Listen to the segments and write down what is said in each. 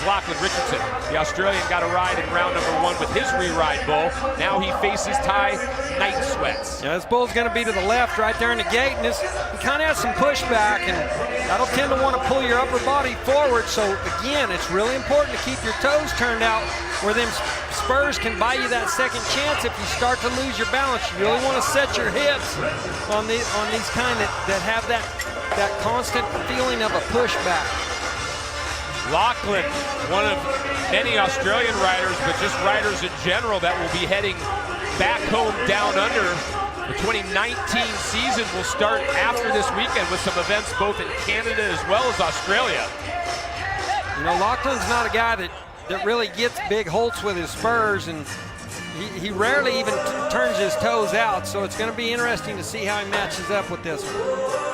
Lachlan Richardson. The Australian got a ride in round number 1 with his re-ride bull. Now he faces Ty Night Sweats. Yeah, this bull's going to be to the left right there in the gate, and he kind of has some pushback, and that'll tend to want to pull your upper body forward. So again, it's really important to keep your toes turned out where them spurs can buy you that second chance if you start to lose your balance. You really want to set your hips on these kind that have that constant feeling of a pushback. Lachlan, one of many Australian riders, but just riders in general that will be heading back home down under. The 2019 season will start after this weekend with some events both in Canada as well as Australia. You know, Lachlan's not a guy that really gets big holts with his spurs, and he rarely even turns his toes out, so it's going to be interesting to see how he matches up with this one.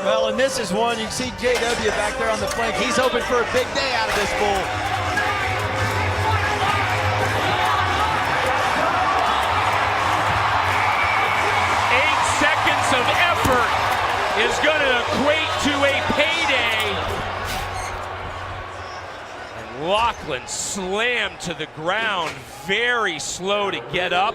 Well, and this is one, you can see JW back there on the flank. He's hoping for a big day out of this bull. Of effort is going to equate to a payday. And Lachlan slammed to the ground, very slow to get up.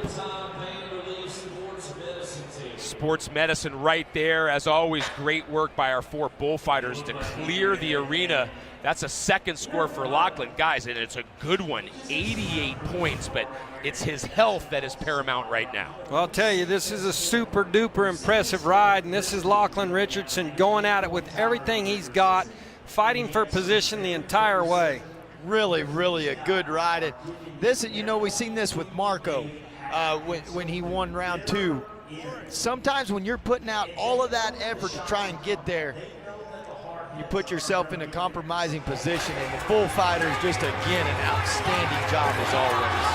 Sports medicine right there. As always, great work by our 4 bullfighters to clear the arena. That's a second score for Lachlan, guys, and it's a good one, 88 points, but it's his health that is paramount right now. Well, I'll tell you, this is a super duper impressive ride, and this is Lachlan Richardson going at it with everything he's got, fighting for position the entire way. Really, really a good ride. And this, you know, we've seen this with Marco when he won round 2. Sometimes when you're putting out all of that effort to try and get there, you put yourself in a compromising position, and the bullfighters just, again, an outstanding job as always.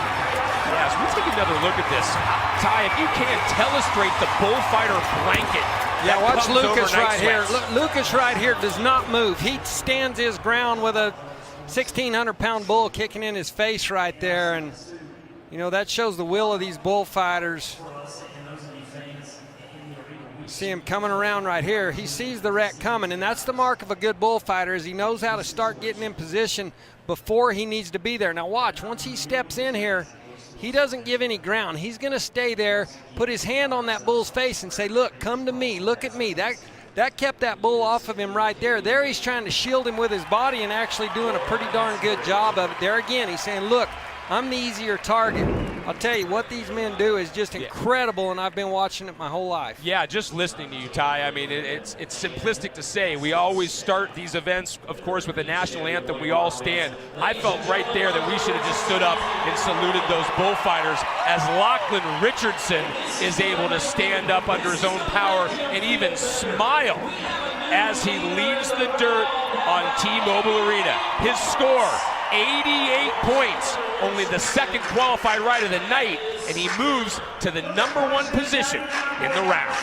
Yes, we take another look at this. Ty, if you can't illustrate the bullfighter blanket. Yeah, watch Lucas right here. Look, Lucas right here does not move. He stands his ground with a 1,600-pound bull kicking in his face right there, and you know that shows the will of these bullfighters. See him coming around right here. He sees the wreck coming, and that's the mark of a good bullfighter, is he knows how to start getting in position before he needs to be there. Now watch, once he steps in here, he doesn't give any ground. He's going to stay there, put his hand on that bull's face and say, look, come to me, look at me. That kept that bull off of him right there. There he's trying to shield him with his body and actually doing a pretty darn good job of it. There again, he's saying, look, I'm the easier target. I'll tell you, what these men do is just incredible, and I've been watching it my whole life. Yeah, just listening to you, Ty, I mean, it's simplistic to say. We always start these events, of course, with the national anthem. We all stand. I felt right there that we should have just stood up and saluted those bullfighters as Lachlan Richardson is able to stand up under his own power and even smile as he leaves the dirt on T-Mobile Arena. His score, 88 points, only the second qualified ride of the night, and he moves to the #1 position in the round.